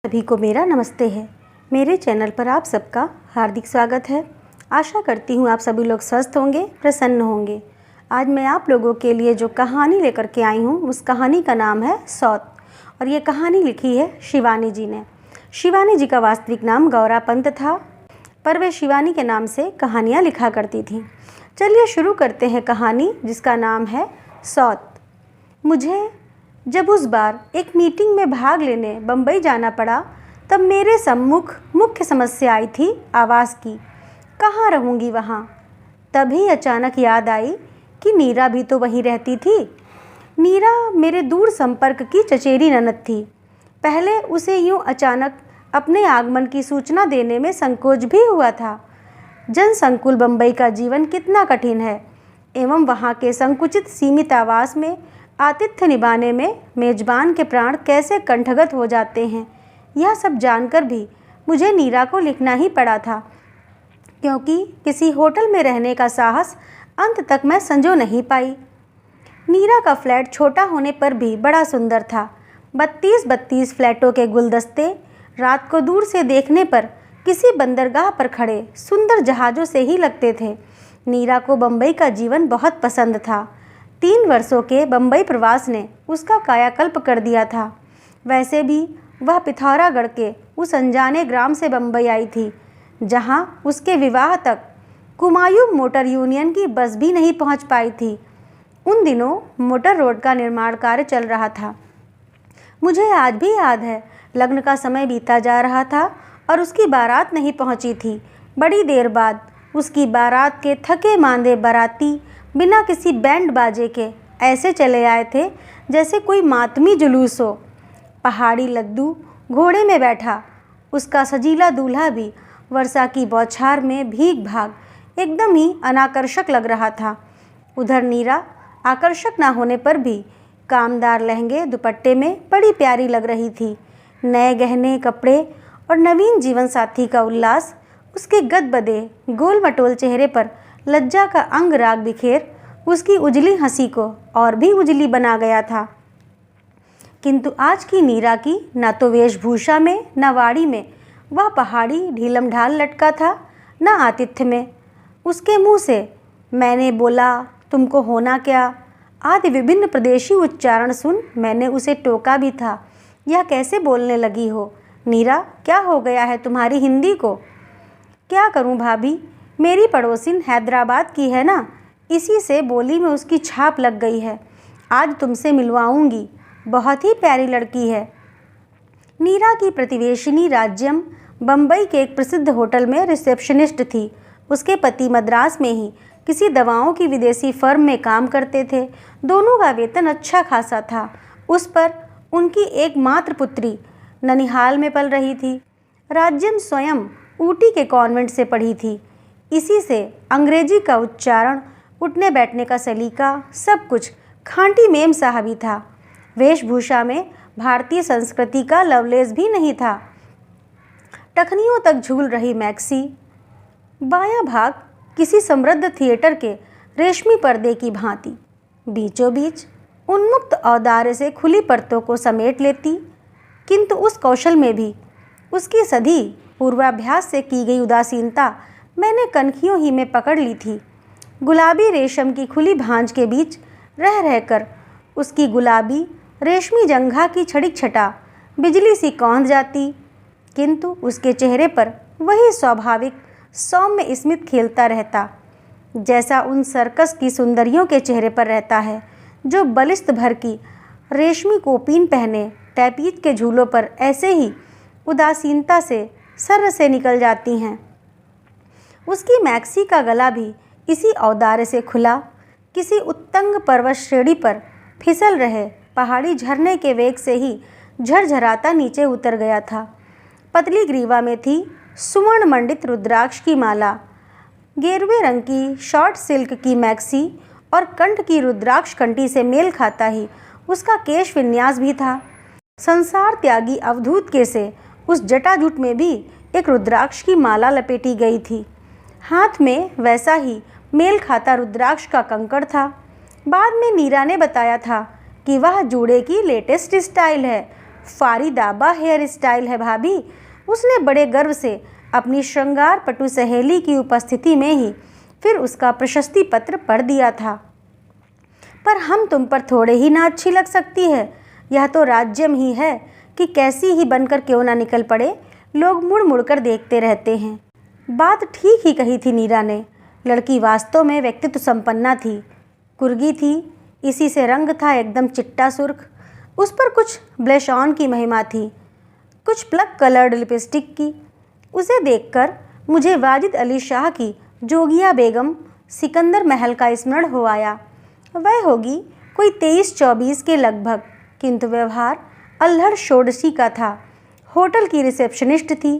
सभी को मेरा नमस्ते है। मेरे चैनल पर आप सबका हार्दिक स्वागत है। आशा करती हूँ आप सभी लोग स्वस्थ होंगे, प्रसन्न होंगे। आज मैं आप लोगों के लिए जो कहानी लेकर के आई हूँ उस कहानी का नाम है सौत और ये कहानी लिखी है शिवानी जी ने। शिवानी जी का वास्तविक नाम गौरा पंत था, पर वे शिवानी के नाम से कहानियाँ लिखा करती थीं। चलिए शुरू करते हैं कहानी जिसका नाम है सौत। मुझे जब उस बार एक मीटिंग में भाग लेने बम्बई जाना पड़ा तब मेरे सम्मुख मुख्य समस्या आई थी आवास की। कहाँ रहूँगी वहाँ? तभी अचानक याद आई कि नीरा भी तो वहीं रहती थी। नीरा मेरे दूर संपर्क की चचेरी ननद थी। पहले उसे यूँ अचानक अपने आगमन की सूचना देने में संकोच भी हुआ था। जनसंकुल बम्बई का जीवन कितना कठिन है एवं वहाँ के संकुचित सीमित आवास में आतिथ्य निभाने में मेजबान के प्राण कैसे कंठगत हो जाते हैं, यह सब जानकर भी मुझे नीरा को लिखना ही पड़ा था, क्योंकि किसी होटल में रहने का साहस अंत तक मैं संजो नहीं पाई। नीरा का फ्लैट छोटा होने पर भी बड़ा सुंदर था। 32 फ्लैटों के गुलदस्ते रात को दूर से देखने पर किसी बंदरगाह पर खड़े सुंदर जहाज़ों से ही लगते थे। नीरा को बम्बई का जीवन बहुत पसंद था। 3 वर्षों के बम्बई प्रवास ने उसका कायाकल्प कर दिया था। वैसे भी वह पिथौरागढ़ के उस अनजाने ग्राम से बम्बई आई थी, जहां उसके विवाह तक कुमायूं मोटर यूनियन की बस भी नहीं पहुंच पाई थी। उन दिनों मोटर रोड का निर्माण कार्य चल रहा था। मुझे आज भी याद है, लग्न का समय बीता जा रहा था और उसकी बारात नहीं पहुंची थी। बड़ी देर बाद उसकी बारात के थके मांदे बाराती बिना किसी बैंड बाजे के ऐसे चले आए थे जैसे कोई मातमी जुलूस हो। पहाड़ी लद्दू घोड़े में बैठा, उसका सजीला दूल्हा भी वर्षा की बौछार में भीग भाग एकदम ही अनाकर्षक लग रहा था। उधर नीरा आकर्षक ना होने पर भी कामदार लहंगे दुपट्टे में बड़ी प्यारी लग रही थी। नए गहने कपड़े और नवीन जीवन साथी का उल्लास उसके गदबदे गोल मटोल चेहरे पर लज्जा का अंग राग बिखेर उसकी उजली हंसी को और भी उजली बना गया था। किंतु आज की नीरा की न तो वेशभूषा में न वाड़ी में वह पहाड़ी ढीलम ढाल लटका था, न आतिथ्य में। उसके मुंह से मैंने बोला, तुमको होना क्या आदि विभिन्न प्रदेशी उच्चारण सुन मैंने उसे टोका भी था। यह कैसे बोलने लगी हो नीरा? क्या हो गया है तुम्हारी हिंदी को? क्या करूं भाभी, मेरी पड़ोसिन हैदराबाद की है ना, इसी से बोली में उसकी छाप लग गई है। आज तुमसे मिलवाऊंगी, बहुत ही प्यारी लड़की है। नीरा की प्रतिवेशिनी राज्यम बम्बई के एक प्रसिद्ध होटल में रिसेप्शनिस्ट थी। उसके पति मद्रास में ही किसी दवाओं की विदेशी फर्म में काम करते थे। दोनों का वेतन अच्छा खासा था। उस पर उनकी एकमात्र पुत्री ननिहाल में पल रही थी। राज्यम स्वयं ऊटी के कॉन्वेंट से पढ़ी थी। इसी से अंग्रेजी का उच्चारण, उठने बैठने का सलीका, सब कुछ खांटी मेम साहबी था। वेशभूषा में भारतीय संस्कृति का लवलेस भी नहीं था। टखनियों तक झूल रही मैक्सी, बायां भाग किसी समृद्ध थिएटर के रेशमी पर्दे की भांति बीचों बीच उन्मुक्त औदार्य से खुली परतों को समेट लेती, किंतु उस कौशल में भी उसकी सधी पूर्वाभ्यास से की गई उदासीनता मैंने कनखियों ही में पकड़ ली थी। गुलाबी रेशम की खुली भांज के बीच रह रहकर उसकी गुलाबी रेशमी जंघा की छड़िक छटा बिजली सी कौंध जाती, किंतु उसके चेहरे पर वही स्वाभाविक सौम्य स्मित खेलता रहता, जैसा उन सर्कस की सुंदरियों के चेहरे पर रहता है जो बलिष्ठ भर की रेशमी कोपीन पहने टैपीज के झूलों पर ऐसे ही उदासीनता से सर्र से निकल जाती हैं। उसकी मैक्सी का गला भी इसी औदार्य से खुला, किसी उत्तंग पर्वत श्रेणी पर फिसल रहे पहाड़ी झरने के वेग से ही झरझराता नीचे उतर गया था। पतली ग्रीवा में थी सुवर्ण मंडित रुद्राक्ष की माला। गेरुए रंग की शॉर्ट सिल्क की मैक्सी और कंठ की रुद्राक्ष कंठी से मेल खाता ही उसका केश विन्यास भी था। संसार त्यागी अवधूत के से उस जटाजूट में भी एक रुद्राक्ष की माला लपेटी गई थी। हाथ में वैसा ही मेल खाता रुद्राक्ष का कंकड़ था। बाद में नीरा ने बताया था कि वह जूड़े की लेटेस्ट स्टाइल है। फारिदाबा हेयर स्टाइल है भाभी। उसने बड़े गर्व से अपनी श्रृंगार पटु सहेली की उपस्थिति में ही फिर उसका प्रशस्ति पत्र पढ़ दिया था। पर हम तुम पर थोड़े ही ना अच्छी लग सकती है। यह तो राज्यम ही है कि कैसी ही बनकर क्यों ना निकल पड़े, लोग मुड़ मुड़ कर देखते रहते हैं। बात ठीक ही कही थी नीरा ने। लड़की वास्तव में व्यक्तित्व संपन्ना थी। कुर्गी थी, इसी से रंग था एकदम चिट्टा सुर्ख। उस पर कुछ ब्लश ऑन की महिमा थी, कुछ प्लक कलर्ड लिपस्टिक की। उसे देखकर मुझे वाजिद अली शाह की जोगिया बेगम सिकंदर महल का स्मरण हो आया। वह होगी कोई 23-24 के लगभग, किंतु व्यवहार अल्हड़ षोडशी का था। होटल की रिसेप्शनिस्ट थी,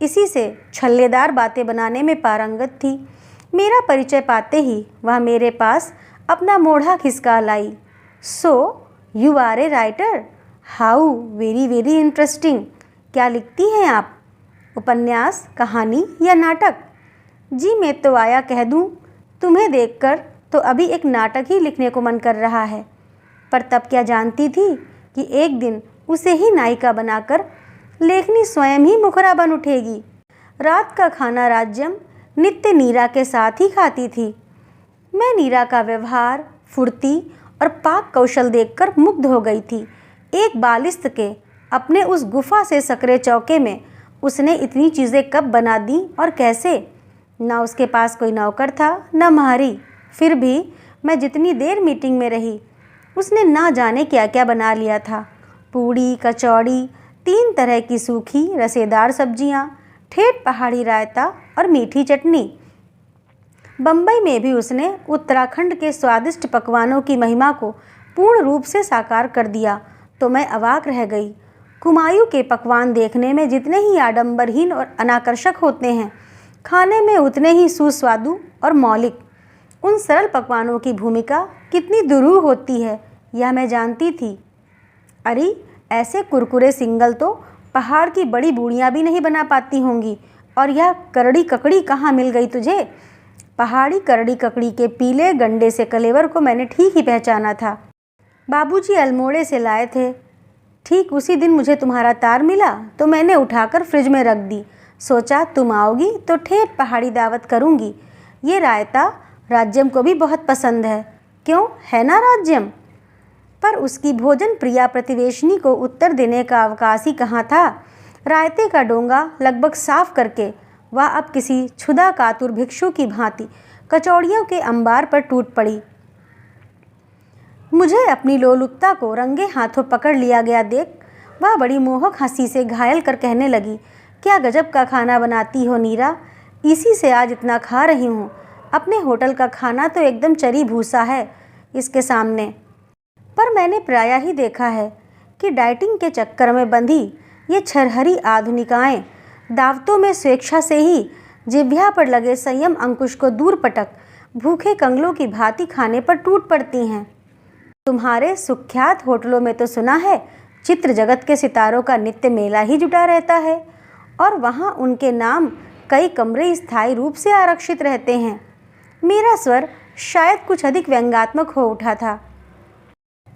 इसी से छल्लेदार बातें बनाने में पारंगत थी। मेरा परिचय पाते ही वह मेरे पास अपना मोढ़ा खिसका लाई। So you are a writer, how very very interesting. क्या लिखती हैं आप? उपन्यास, कहानी या नाटक? जी मैं तो आया कह दूं, तुम्हें देखकर तो अभी एक नाटक ही लिखने को मन कर रहा है। पर तब क्या जानती थी कि एक दिन उसे ही नायिका बनाकर लेखनी स्वयं ही मुखरा बन उठेगी। रात का खाना राज्यम नित्य नीरा के साथ ही खाती थी। मैं नीरा का व्यवहार, फुर्ती और पाक कौशल देखकर मुग्ध हो गई थी। एक बालिस्त के अपने उस गुफा से सकरे चौके में उसने इतनी चीज़ें कब बना दी और कैसे? ना उसके पास कोई नौकर था, न महारी। फिर भी मैं जितनी देर मीटिंग में रही, उसने ना जाने क्या क्या बना लिया था। पूड़ी, कचौड़ी, 3 तरह की सूखी रसेदार सब्जियां, ठेठ पहाड़ी रायता और मीठी चटनी। बम्बई में भी उसने उत्तराखंड के स्वादिष्ट पकवानों की महिमा को पूर्ण रूप से साकार कर दिया तो मैं अवाक रह गई। कुमायूं के पकवान देखने में जितने ही आडंबरहीन और अनाकर्षक होते हैं, खाने में उतने ही सुस्वादु और मौलिक। उन सरल पकवानों की भूमिका कितनी दुरूह होती है, यह मैं जानती थी। अरे ऐसे कुरकुरे सिंगल तो पहाड़ की बड़ी बूढ़ियाँ भी नहीं बना पाती होंगी। और यह करड़ी ककड़ी कहाँ मिल गई तुझे? पहाड़ी करड़ी ककड़ी के पीले गंडे से कलेवर को मैंने ठीक ही पहचाना था। बाबूजी अल्मोड़े से लाए थे। ठीक उसी दिन मुझे तुम्हारा तार मिला तो मैंने उठाकर फ्रिज में रख दी। सोचा तुम आओगी तो ठेठ पहाड़ी दावत करूँगी। ये रायता राज्यम को भी बहुत पसंद है, क्यों है ना राज्यम? पर उसकी भोजन प्रिया प्रतिवेशनी को उत्तर देने का अवकाश ही कहाँ था। रायते का डोंगा लगभग साफ करके वह अब किसी क्षुधा कातुर भिक्षु की भांति कचौड़ियों के अंबार पर टूट पड़ी। मुझे अपनी लोलुपता को रंगे हाथों पकड़ लिया गया देख वह बड़ी मोहक हंसी से घायल कर कहने लगी, क्या गजब का खाना बनाती हो नीरा, इसी से आज इतना खा रही हूँ। अपने होटल का खाना तो एकदम चरी भूसा है इसके सामने। पर मैंने प्रायः ही देखा है कि डाइटिंग के चक्कर में बंधी ये छरहरी आधुनिकाएं दावतों में स्वेच्छा से ही जिह्वा पर लगे संयम अंकुश को दूर पटक भूखे कंगलों की भांति खाने पर टूट पड़ती हैं। तुम्हारे सुख्यात होटलों में तो सुना है चित्र जगत के सितारों का नित्य मेला ही जुटा रहता है और वहाँ उनके नाम कई कमरे स्थायी रूप से आरक्षित रहते हैं। मेरा स्वर शायद कुछ अधिक व्यंग्यात्मक हो उठा था।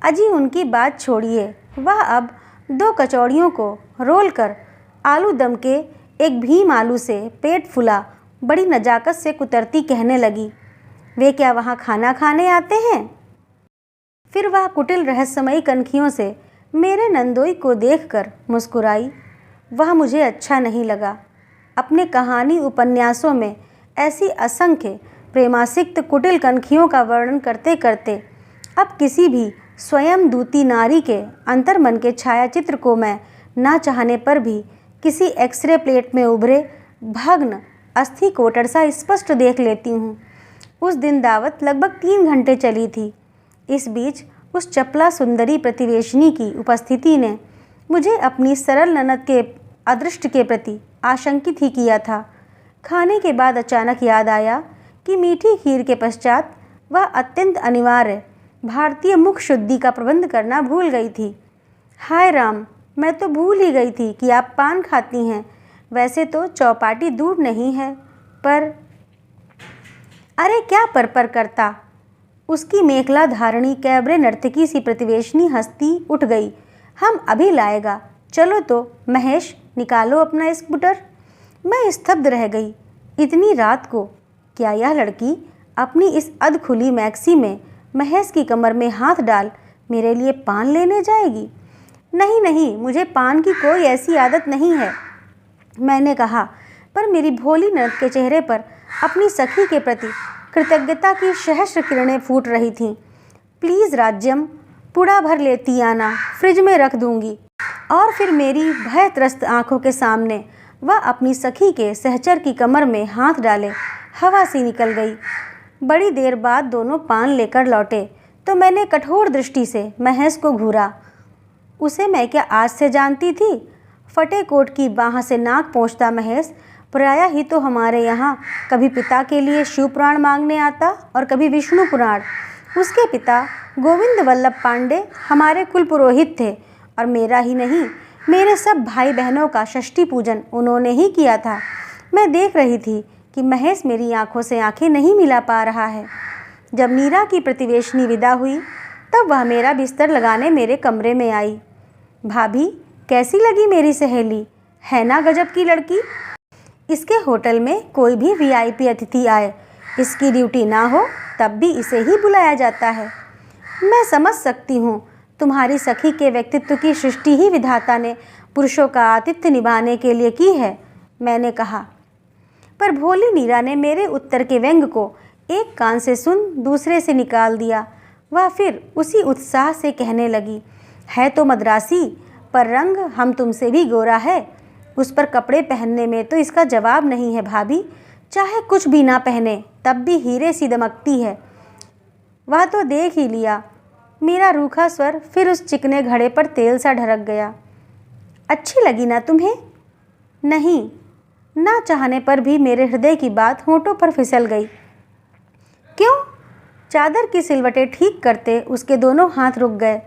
अजी उनकी बात छोड़िए, वह अब 2 कचौड़ियों को रोल कर आलू दम के एक भीम आलू से पेट फुला बड़ी नजाकत से कुतरती कहने लगी, वे क्या वहाँ खाना खाने आते हैं? फिर वह कुटिल रहस्यमयी कनखियों से मेरे नंदोई को देखकर मुस्कुराई। वह मुझे अच्छा नहीं लगा। अपने कहानी उपन्यासों में ऐसी असंख्य प्रेमासिक्त कुटिल कनखियों का वर्णन करते करते अब किसी भी स्वयं दूती नारी के अंतर्मन के छायाचित्र को मैं ना चाहने पर भी किसी एक्सरे प्लेट में उभरे भग्न अस्थि कोटर सा स्पष्ट देख लेती हूँ। उस दिन दावत लगभग 3 घंटे चली थी। इस बीच उस चपला सुंदरी प्रतिवेशनी की उपस्थिति ने मुझे अपनी सरल ननद के अदृष्ट के प्रति आशंकित ही किया था। खाने के बाद अचानक याद आया कि मीठी खीर के पश्चात वह अत्यंत अनिवार्य भारतीय मुख शुद्धि का प्रबंध करना भूल गई थी। हाय राम, मैं तो भूल ही गई थी कि आप पान खाती हैं। वैसे तो चौपाटी दूर नहीं है, पर अरे क्या पर करता। उसकी मेखला धारणी कैबरे नर्तकी सी प्रतिवेशनी हंसती उठ गई। हम अभी लाएगा, चलो तो महेश, निकालो अपना स्कूटर। मैं स्तब्ध रह गई। इतनी रात को क्या यह लड़की अपनी इस अधखुली मैक्सी में महेश की कमर में हाथ डाल मेरे लिए पान लेने जाएगी? नहीं नहीं, मुझे पान की कोई ऐसी आदत नहीं है, मैंने कहा। पर मेरी भोली ननद के चेहरे पर अपनी सखी के प्रति कृतज्ञता की सहस्र किरणें फूट रही थीं। प्लीज़ राज्यम, पुड़ा भर लेती आना, फ्रिज में रख दूंगी। और फिर मेरी भयत्रस्त आंखों के सामने वह अपनी सखी के सहचर की कमर में हाथ डाले हवा सी निकल गई। बड़ी देर बाद दोनों पान लेकर लौटे तो मैंने कठोर दृष्टि से महेश को घूरा। उसे मैं क्या आज से जानती थी? फटे कोट की बाह से नाक पोंछता महेश प्रायः ही तो हमारे यहाँ कभी पिता के लिए शिव पुराण मांगने आता और कभी विष्णु पुराण। उसके पिता गोविंद वल्लभ पांडे हमारे कुल पुरोहित थे और मेरा ही नहीं, मेरे सब भाई बहनों का षष्ठी पूजन उन्होंने ही किया था। मैं देख रही थी कि महेश मेरी आंखों से आंखें नहीं मिला पा रहा है। जब नीरा की प्रतिवेशनी विदा हुई तब वह मेरा बिस्तर लगाने मेरे कमरे में आई। भाभी, कैसी लगी मेरी सहेली? है ना गजब की लड़की? इसके होटल में कोई भी वीआईपी अतिथि आए, इसकी ड्यूटी ना हो तब भी इसे ही बुलाया जाता है। मैं समझ सकती हूँ तुम्हारी सखी के व्यक्तित्व की सृष्टि ही विधाता ने पुरुषों का आतिथ्य निभाने के लिए की है, मैंने कहा। पर भोली नीरा ने मेरे उत्तर के व्यंग को एक कान से सुन दूसरे से निकाल दिया। वह फिर उसी उत्साह से कहने लगी, है तो मद्रासी, पर रंग हम तुमसे भी गोरा है। उस पर कपड़े पहनने में तो इसका जवाब नहीं है भाभी, चाहे कुछ भी ना पहने तब भी हीरे सी दमकती है। वह तो देख ही लिया। मेरा रूखा स्वर फिर उस चिकने घड़े पर तेल सा ढरक गया। अच्छी लगी ना तुम्हें? नहीं, ना चाहने पर भी मेरे हृदय की बात होंठों पर फिसल गई। क्यों? चादर की सिलवटें ठीक करते उसके दोनों हाथ रुक गए।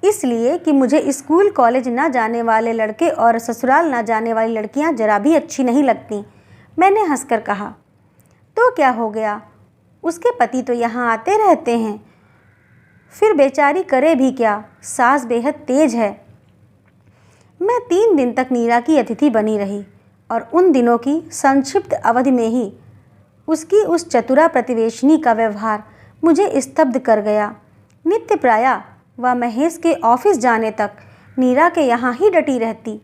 इसलिए कि मुझे स्कूल कॉलेज ना जाने वाले लड़के और ससुराल ना जाने वाली लड़कियां जरा भी अच्छी नहीं लगती, मैंने हंसकर कहा। तो क्या हो गया, उसके पति तो यहाँ आते रहते हैं। फिर बेचारी करे भी क्या, सास बेहद तेज है। मैं 3 दिन तक नीरा की अतिथि बनी रही और उन दिनों की संक्षिप्त अवधि में ही उसकी उस चतुरा प्रतिवेशनी का व्यवहार मुझे स्तब्ध कर गया। नित्य प्रायः वह महेश के ऑफिस जाने तक नीरा के यहाँ ही डटी रहती।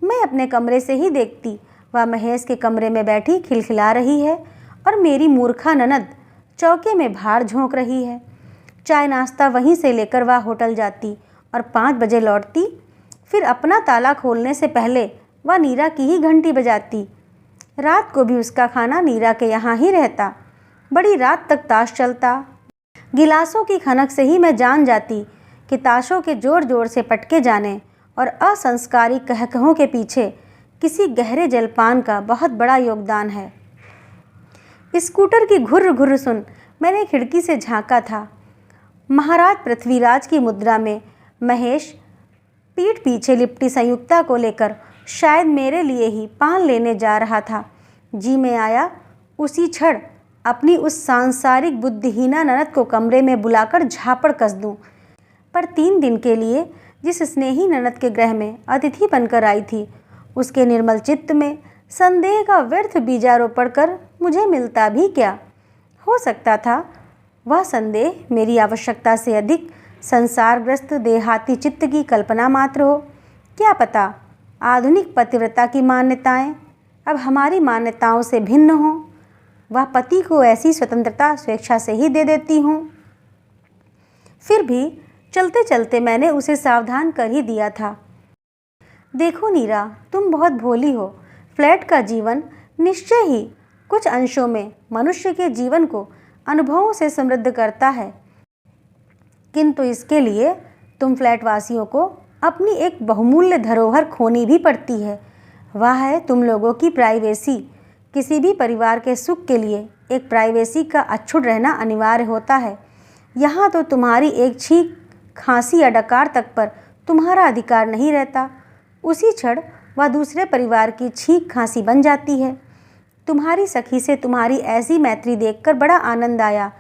मैं अपने कमरे से ही देखती वह महेश के कमरे में बैठी खिलखिला रही है और मेरी मूर्खा ननद चौके में भाड़ झोंक रही है। चाय नाश्ता वहीं से लेकर वह होटल जाती और 5 बजे लौटती। फिर अपना ताला खोलने से पहले वह नीरा की ही घंटी बजाती। रात को भी उसका खाना नीरा के यहाँ ही रहता। बड़ी रात तक ताश चलता। गिलासों की खनक से ही मैं जान जाती कि ताशों के जोर जोर से पटके जाने और असंस्कारी कहकहों के पीछे किसी गहरे जलपान का बहुत बड़ा योगदान है। स्कूटर की घुर्र घुर्र सुन मैंने खिड़की से झांका था। महाराज पृथ्वीराज की मुद्रा में महेश पीठ पीछे लिपटी संयुक्ता को लेकर शायद मेरे लिए ही पान लेने जा रहा था। जी में आया उसी क्षण अपनी उस सांसारिक बुद्धिहीना ननद को कमरे में बुलाकर झापड़ कस दूं। पर 3 दिन के लिए जिस स्नेही ननद के गृह में अतिथि बनकर आई थी, उसके निर्मल चित्त में संदेह का व्यर्थ बीजारोपण कर मुझे मिलता भी क्या? हो सकता था वह संदेह मेरी आवश्यकता से अधिक संसारग्रस्त देहाती चित्त की कल्पना मात्र हो। क्या पता आधुनिक पतिव्रता की मान्यताएं अब हमारी मान्यताओं से भिन्न हों। वह पति को ऐसी स्वतंत्रता स्वेच्छा से ही दे देती हूँ। फिर भी चलते चलते मैंने उसे सावधान कर ही दिया था। देखो नीरा, तुम बहुत भोली हो। फ्लैट का जीवन निश्चय ही कुछ अंशों में मनुष्य के जीवन को अनुभवों से समृद्ध करता है, किंतु इसके लिए तुम फ्लैटवासियों को अपनी एक बहुमूल्य धरोहर खोनी भी पड़ती है। वह है तुम लोगों की प्राइवेसी। किसी भी परिवार के सुख के लिए एक प्राइवेसी का अछूट रहना अनिवार्य होता है। यहाँ तो तुम्हारी एक छींक, खांसी या डकार तक पर तुम्हारा अधिकार नहीं रहता। उसी क्षण वह दूसरे परिवार की छींक खांसी बन जाती है। तुम्हारी सखी से तुम्हारी ऐसी मैत्री देखकर बड़ा आनंद आया,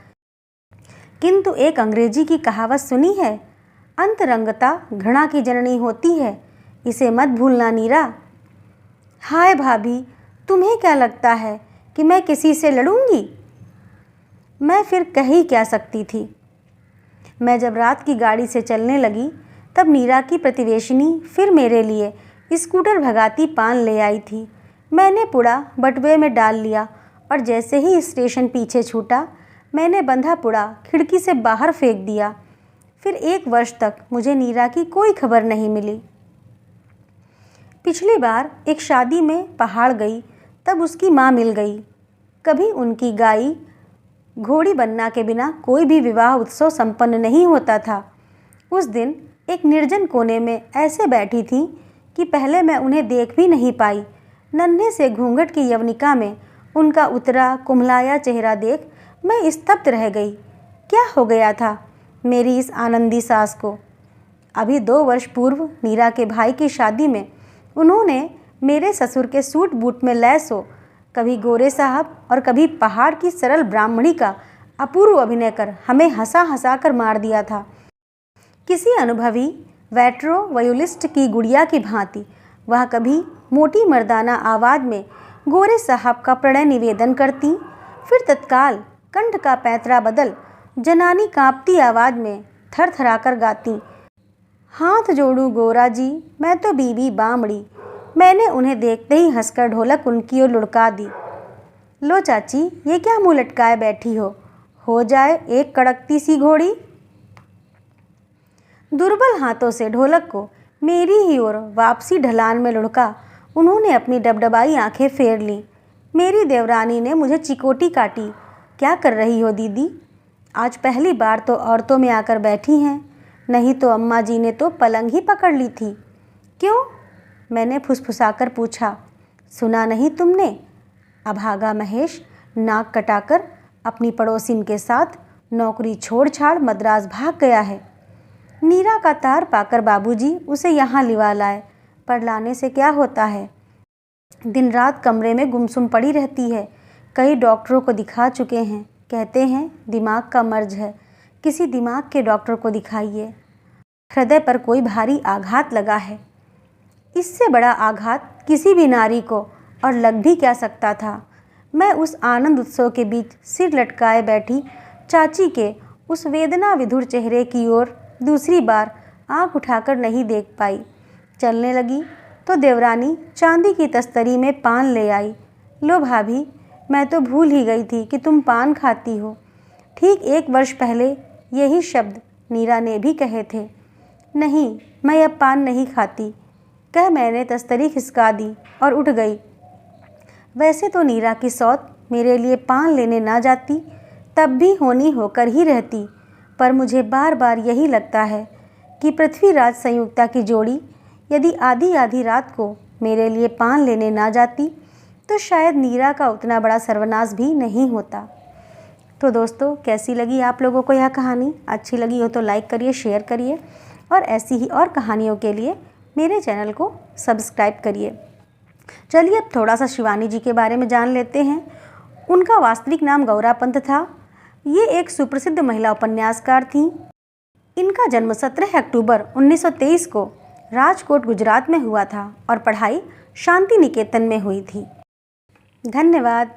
किंतु एक अंग्रेजी की कहावत सुनी है, अंतरंगता घृणा की जननी होती है। इसे मत भूलना नीरा। हाय भाभी, तुम्हें क्या लगता है कि मैं किसी से लड़ूंगी? मैं फिर कह ही क्या सकती थी। मैं जब रात की गाड़ी से चलने लगी तब नीरा की प्रतिवेशिनी फिर मेरे लिए स्कूटर भगाती पान ले आई थी। मैंने पुड़ा बटुए में डाल लिया और जैसे ही स्टेशन पीछे छूटा मैंने बंधा पुड़ा खिड़की से बाहर फेंक दिया। फिर 1 वर्ष तक मुझे नीरा की कोई खबर नहीं मिली। पिछली बार एक शादी में पहाड़ गई तब उसकी माँ मिल गई। कभी उनकी गाई घोड़ी बनना के बिना कोई भी विवाह उत्सव संपन्न नहीं होता था। उस दिन एक निर्जन कोने में ऐसे बैठी थी कि पहले मैं उन्हें देख भी नहीं पाई। नन्हे से घूंघट की यवनिका में उनका उतरा कुम्हलाया चेहरा देख मैं स्तब्ध रह गई। क्या हो गया था मेरी इस आनंदी सास को? अभी 2 वर्ष पूर्व नीरा के भाई की शादी में उन्होंने मेरे ससुर के सूट बूट में लैस हो कभी गोरे साहब और कभी पहाड़ की सरल ब्राह्मणी का अपूर्व अभिनय कर हमें हंसा हंसा कर मार दिया था। किसी अनुभवी वेट्रो वयोलिस्ट की गुड़िया की भांति वह कभी मोटी मर्दाना आवाज़ में गोरे साहब का प्रणय निवेदन करती, फिर तत्काल कंठ का पैंतरा बदल जनानी कांपती आवाज़ में थर थराकर गाती, हाथ जोड़ूं गोरा जी मैं तो बीबी बामड़ी। मैंने उन्हें देखते ही हंसकर ढोलक उनकी ओर लुढ़का दी। लो चाची, ये क्या मुँह लटकाए बैठी हो जाए एक कड़कती सी घोड़ी। दुर्बल हाथों से ढोलक को मेरी ही ओर वापसी ढलान में लुढ़का उन्होंने अपनी डबडबाई आंखें फेर लीं। मेरी देवरानी ने मुझे चिकोटी काटी। क्या कर रही हो दीदी? आज पहली बार तो औरतों में आकर बैठी हैं, नहीं तो अम्मा जी ने तो पलंग ही पकड़ ली थी। क्यों? मैंने फुसफुसाकर पूछा। सुना नहीं तुमने? अभागा महेश नाक कटाकर अपनी पड़ोसिन के साथ नौकरी छोड़ छाड़ मद्रास भाग गया है। नीरा का तार पाकर बाबूजी उसे यहाँ लिवा लाए, पर लाने से क्या होता है? दिन रात कमरे में गुमसुम पड़ी रहती है। कई डॉक्टरों को दिखा चुके हैं, कहते हैं दिमाग का मर्ज है। किसी दिमाग के डॉक्टर को दिखाइए। हृदय पर कोई भारी आघात लगा है। इससे बड़ा आघात किसी भी नारी को और लग भी क्या सकता था। मैं उस आनंद उत्सव के बीच सिर लटकाए बैठी चाची के उस वेदना विधुर चेहरे की ओर दूसरी बार आंख उठाकर नहीं देख पाई। चलने लगी तो देवरानी चांदी की तस्तरी में पान ले आई। लो भाभी, मैं तो भूल ही गई थी कि तुम पान खाती हो। ठीक 1 वर्ष पहले यही शब्द नीरा ने भी कहे थे। नहीं, मैं अब पान नहीं खाती, कह मैंने तस्तरी खिसका दी और उठ गई। वैसे तो नीरा की सौत मेरे लिए पान लेने ना जाती तब भी होनी होकर ही रहती, पर मुझे बार बार यही लगता है कि पृथ्वीराज संयुक्ता की जोड़ी यदि आधी आधी रात को मेरे लिए पान लेने ना जाती तो शायद नीरा का उतना बड़ा सर्वनाश भी नहीं होता। तो दोस्तों, कैसी लगी आप लोगों को यह कहानी? अच्छी लगी हो तो लाइक करिए, शेयर करिए और ऐसी ही और कहानियों के लिए मेरे चैनल को सब्सक्राइब करिए। चलिए अब थोड़ा सा शिवानी जी के बारे में जान लेते हैं। उनका वास्तविक नाम गौरा पंत था। ये एक सुप्रसिद्ध महिला उपन्यासकार थीं। इनका जन्म 17 अक्टूबर 1923 को राजकोट गुजरात में हुआ था और पढ़ाई शांति निकेतन में हुई थी। धन्यवाद।